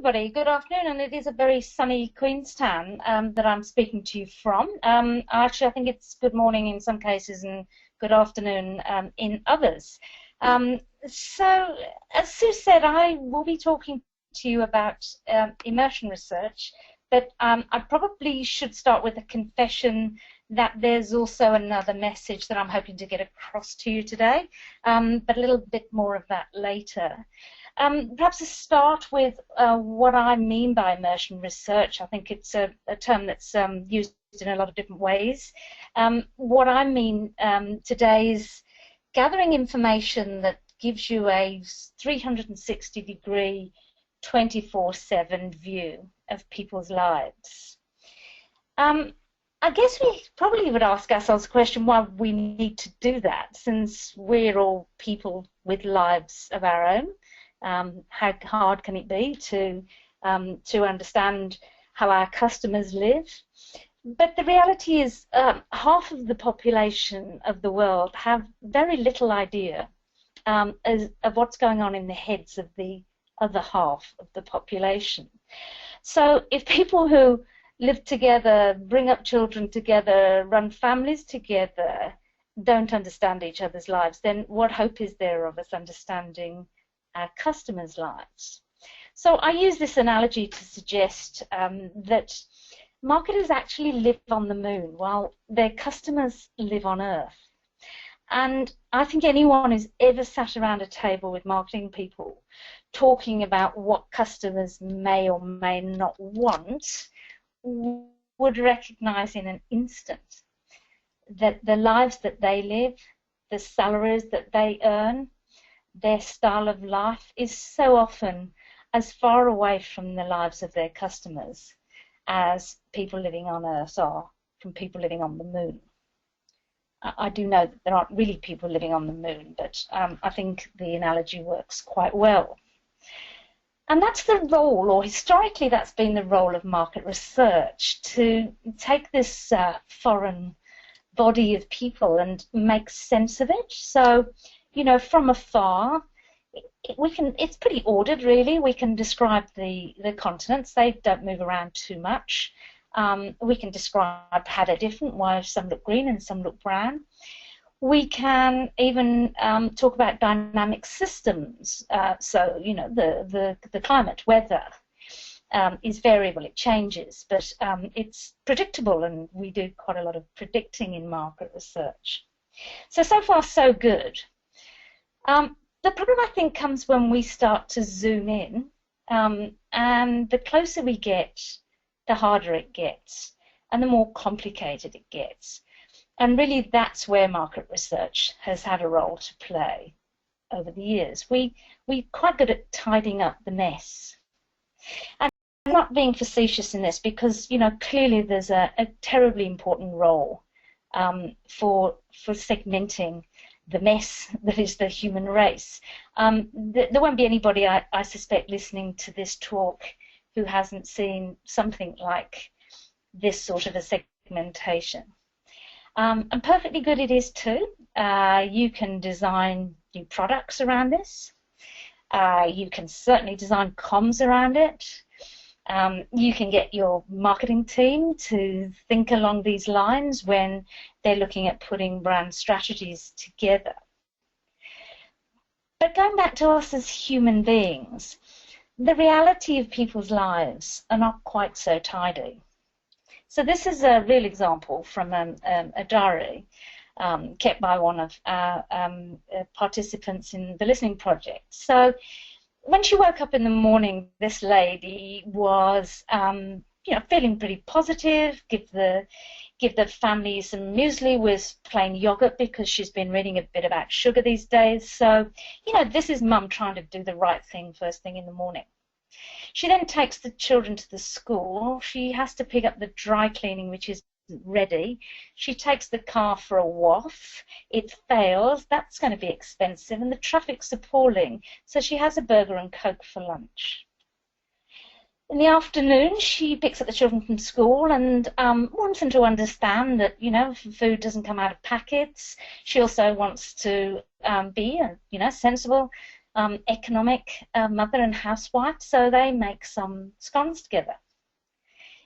everybody, good afternoon, and it is a very sunny Queenstown that I'm speaking to you from. Actually, I think it's good morning in some cases and good afternoon in others. So, as Sue said, I will be talking to you about immersion research, but I probably should start with a confession that there's also another message that I'm hoping to get across to you today, but a little bit more of that later. Perhaps to start with what I mean by immersion research. I think it's a term that's used in a lot of different ways. What I mean today is gathering information that gives you a 360-degree, 24/7 view of people's lives. I guess we probably would ask ourselves the question why we need to do that, since we're all people with lives of our own. How hard can it be to understand how our customers live? But the reality is half of the population of the world have very little idea of what's going on in the heads of the other half of the population. So if people who live together, bring up children together, run families together, don't understand each other's lives, then what hope is there of us understanding our customers' lives? So I use this analogy to suggest that marketers actually live on the moon while their customers live on Earth. And I think anyone who's ever sat around a table with marketing people talking about what customers may or may not want would recognize in an instant that the lives that they live, the salaries that they earn, their style of life is so often as far away from the lives of their customers as people living on Earth are from people living on the moon. I do know that there aren't really people living on the moon, but I think the analogy works quite well. And that's the role, or historically that's been the role of market research, to take this foreign body of people and make sense of it. So, you know, from afar, it's pretty ordered, really. We can describe the continents. They don't move around too much. We can describe how they're different, why some look green and some look brown. We can even talk about dynamic systems. So, you know, the climate, weather is variable, it changes, but it's predictable, and we do quite a lot of predicting in market research. So far, so good. The problem, I think, comes when we start to zoom in, and the closer we get, the harder it gets, and the more complicated it gets. And really, that's where market research has had a role to play over the years. We're quite good at tidying up the mess. And I'm not being facetious in this, because, you know, clearly there's a terribly important role for segmenting the mess that is the human race. There won't be anybody, I suspect, listening to this talk who hasn't seen something like this sort of a segmentation. And perfectly good it is too. You can design new products around this. You can certainly design comms around it. You can get your marketing team to think along these lines when they're looking at putting brand strategies together. But going back to us as human beings, the reality of people's lives are not quite so tidy. So this is a real example from a diary kept by one of our participants in the listening project. So when she woke up in the morning, this lady was, you know, feeling pretty positive. Give the family some muesli with plain yogurt, because she's been reading a bit about sugar these days. So, you know, this is mum trying to do the right thing first thing in the morning. She then takes the children to the school. She has to pick up the dry cleaning, which is ready. She takes the car for a waff. It fails. That's going to be expensive, and the traffic's appalling. So she has a burger and Coke for lunch. In the afternoon, she picks up the children from school and wants them to understand that, you know, food doesn't come out of packets. She also wants to be, you know, sensible economic mother and housewife, so they make some scones together.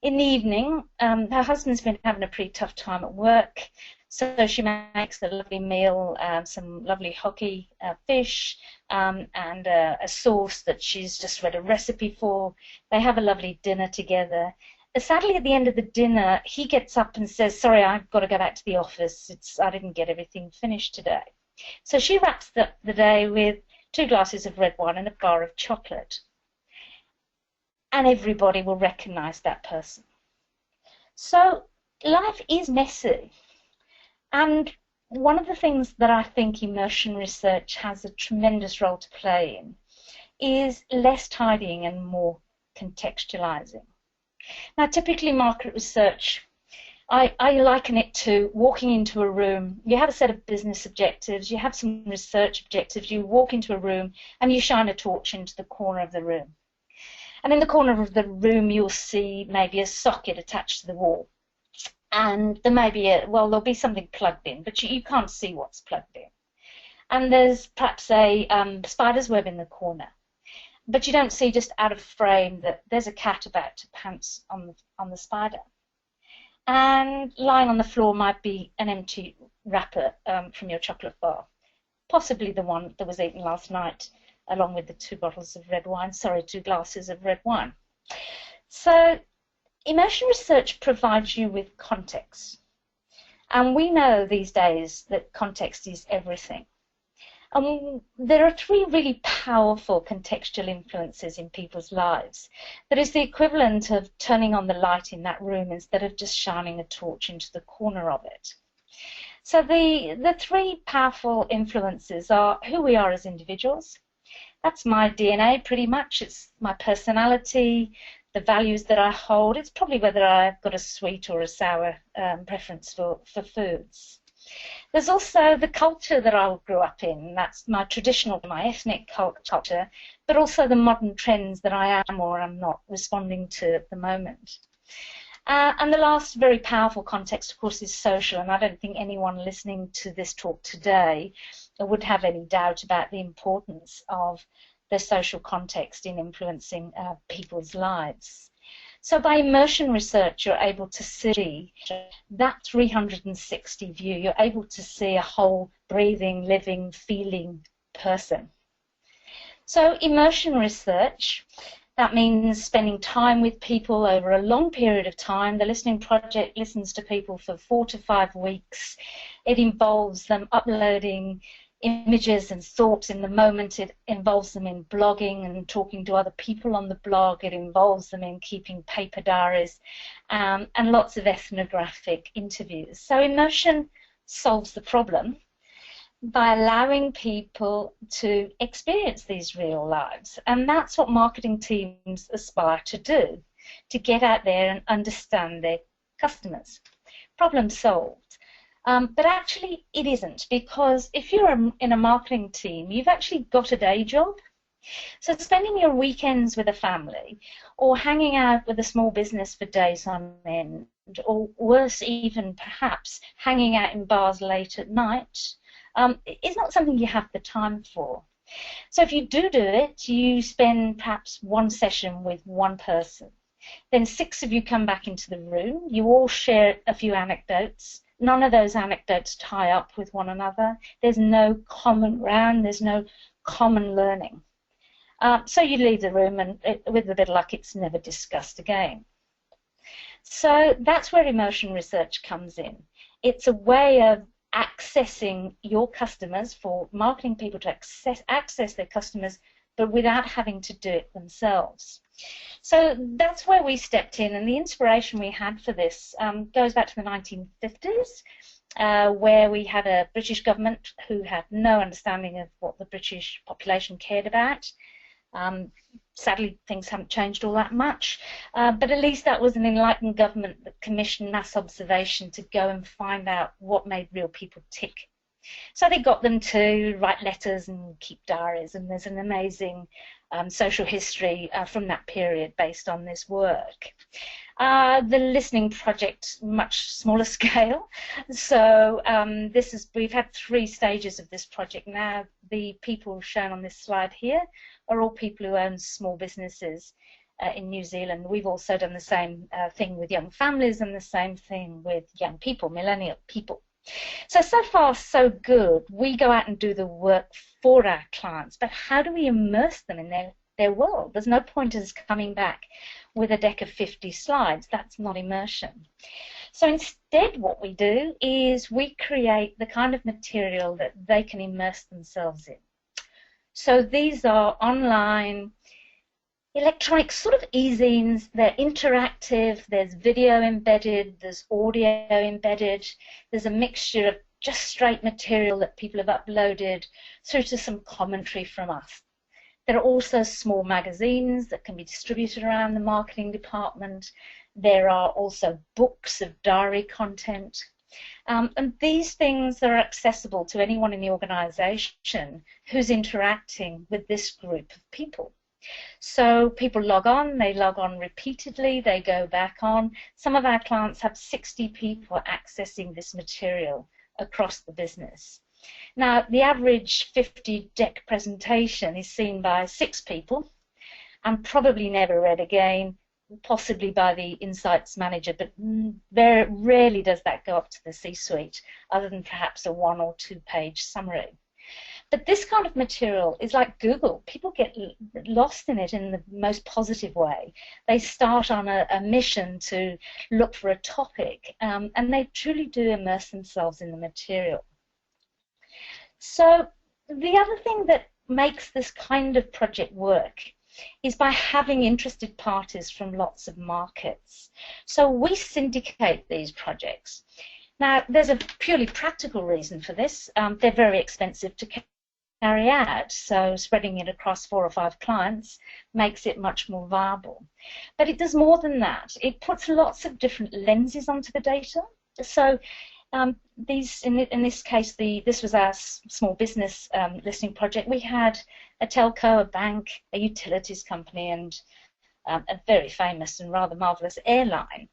In the evening, her husband's been having a pretty tough time at work, so she makes a lovely meal, some lovely hoki fish, and a sauce that she's just read a recipe for. They have a lovely dinner together. Sadly, at the end of the dinner, he gets up and says, "Sorry, I've got to go back to the office. I didn't get everything finished today." So she wraps the day with 2 glasses of red wine and a bar of chocolate. And everybody will recognize that person. So life is messy. And one of the things that I think immersion research has a tremendous role to play in is less tidying and more contextualizing. Now, typically market research, I liken it to walking into a room. You have a set of business objectives, you have some research objectives, you walk into a room and you shine a torch into the corner of the room. And in the corner of the room, you'll see maybe a socket attached to the wall. And there may be there'll be something plugged in, but you can't see what's plugged in. And there's perhaps a spider's web in the corner. But you don't see just out of frame that there's a cat about to pounce on the spider. And lying on the floor might be an empty wrapper from your chocolate bar, possibly the one that was eaten last night, along with the 2 glasses of red wine. So immersion research provides you with context. And we know these days that context is everything. And there are 3 really powerful contextual influences in people's lives that is the equivalent of turning on the light in that room instead of just shining a torch into the corner of it. So the 3 powerful influences are who we are as individuals. That's my DNA pretty much. It's my personality, the values that I hold. It's probably whether I've got a sweet or a sour preference for foods. There's also the culture that I grew up in. That's my traditional, my ethnic culture, but also the modern trends that I am or am not responding to at the moment. And the last very powerful context, of course, is social, and I don't think anyone listening to this talk today would have any doubt about the importance of the social context in influencing people's lives. So by immersion research, you're able to see that 360 view. You're able to see a whole breathing, living, feeling person. So immersion research, that means spending time with people over a long period of time. The Listening Project listens to people for 4 to 5 weeks. It involves them uploading images and thoughts in the moment. It involves them in blogging and talking to other people on the blog. It involves them in keeping paper diaries and lots of ethnographic interviews. So immersion solves the problem by allowing people to experience these real lives. And that's what marketing teams aspire to do, to get out there and understand their customers. Problem solved. But actually it isn't, because if you're in a marketing team, you've actually got a day job. So spending your weekends with a family or hanging out with a small business for days on end, or worse even perhaps hanging out in bars late at night, is not something you have the time for. So if you do it, you spend perhaps 1 session with 1 person. Then 6 of you come back into the room. You all share a few anecdotes. None of those anecdotes tie up with one another. There's no common ground. There's no common learning. So you leave the room, and with a bit of luck, it's never discussed again. So that's where immersion research comes in. It's a way of accessing your customers, for marketing people to access their customers, but without having to do it themselves. So that's where we stepped in, and the inspiration we had for this goes back to the 1950s, where we had a British government who had no understanding of what the British population cared about. Sadly, things haven't changed all that much, but at least that was an enlightened government that commissioned mass observation to go and find out what made real people tick. So they got them to write letters and keep diaries, and there's an amazing social history from that period based on this work. The listening project, much smaller scale. So we've had 3 stages of this project now. The people shown on this slide here are all people who own small businesses in New Zealand. We've also done the same thing with young families and the same thing with young people, millennial people. So far, so good. We go out and do the work for our clients, but how do we immerse them in their world? There's no point in us coming back with a deck of 50 slides. That's not immersion. So instead what we do is we create the kind of material that they can immerse themselves in. So these are online electronic sort of e-zines. They're interactive, there's video embedded, there's audio embedded, there's a mixture of just straight material that people have uploaded through to some commentary from us. There are also small magazines that can be distributed around the marketing department. There are also books of diary content. And these things are accessible to anyone in the organisation who's interacting with this group of people. So people log on, they log on repeatedly, they go back on. Some of our clients have 60 people accessing this material across the business. Now, the average 50-deck presentation is seen by 6 people and probably never read again, possibly by the insights manager, but very rarely does that go up to the C-suite, other than perhaps a 1- or 2-page summary. But this kind of material is like Google. People get lost in it in the most positive way. They start on a mission to look for a topic, and they truly do immerse themselves in the material. So the other thing that makes this kind of project work is by having interested parties from lots of markets. So we syndicate these projects. Now, there's a purely practical reason for this. They're very expensive to carry out, so spreading it across 4 or 5 clients makes it much more viable. But it does more than that. It puts lots of different lenses onto the data. So in this case, this was our small business listening project. We had a telco, a bank, a utilities company, and a very famous and rather marvellous airline.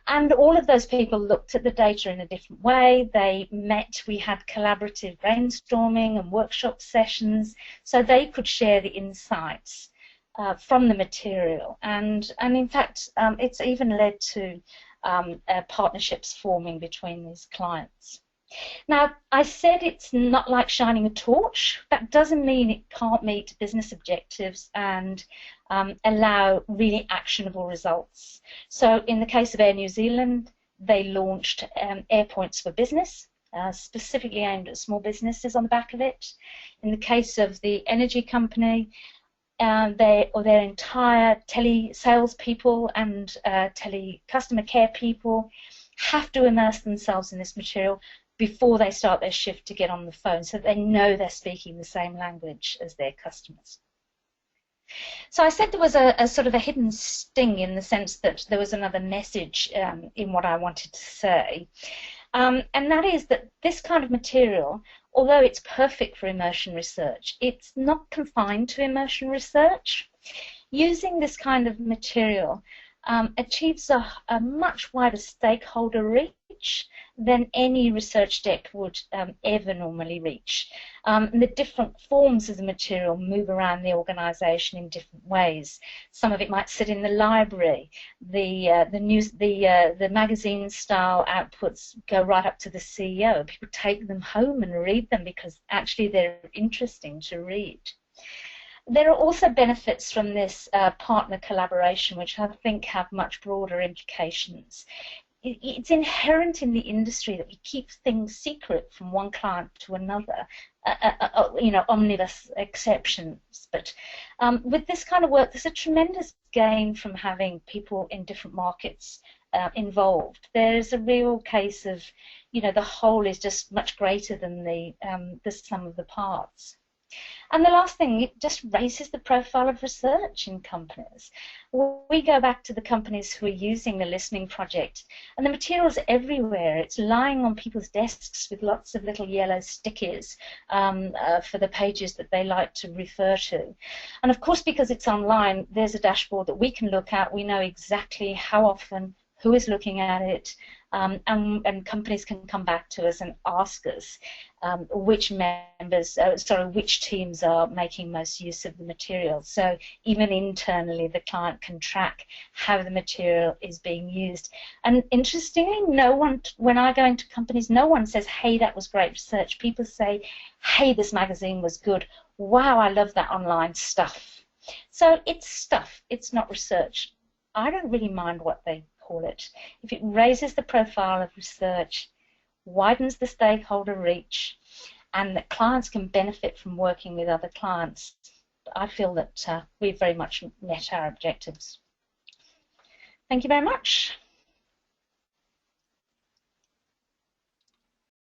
And all of those people looked at the data in a different way. They met, we had collaborative brainstorming and workshop sessions, so they could share the insights from the material. And in fact, it's even led to partnerships forming between these clients. Now, I said it's not like shining a torch. That doesn't mean it can't meet business objectives and allow really actionable results. So in the case of Air New Zealand, they launched Air Points for Business, specifically aimed at small businesses on the back of it. In the case of the energy company, their entire tele-sales people and tele-customer care people have to immerse themselves in this material before they start their shift to get on the phone, so they know they're speaking the same language as their customers. So I said there was a sort of a hidden sting in the sense that there was another message in what I wanted to say, and that is that this kind of material, although it's perfect for immersion research, it's not confined to immersion research. Using this kind of material achieves a much wider stakeholder reach than any research deck would ever normally reach. The different forms of the material move around the organisation in different ways. Some of it might sit in the library. The magazine-style outputs go right up to the CEO. People take them home and read them because actually they're interesting to read. There are also benefits from this partner collaboration, which I think have much broader implications. It's inherent in the industry that we keep things secret from one client to another, omnibus exceptions. But with this kind of work, there's a tremendous gain from having people in different markets involved. There's a real case of, the whole is just much greater than the sum of the parts. And the last thing, it just raises the profile of research in companies. We go back to the companies who are using the listening project, and the material's everywhere. It's lying on people's desks with lots of little yellow stickies for the pages that they like to refer to. And of course, because it's online, there's a dashboard that we can look at. We know exactly how often, who is looking at it, and companies can come back to us and ask us which teams are making most use of the material. So even internally, the client can track how the material is being used. And interestingly, no one, when I go into companies, no one says, hey, that was great research. People say, hey, this magazine was good. Wow, I love that online stuff. So it's stuff, it's not research. I don't really mind what they call it. If it raises the profile of research, widens the stakeholder reach, and that clients can benefit from working with other clients, I feel that we've very much met our objectives. Thank you very much.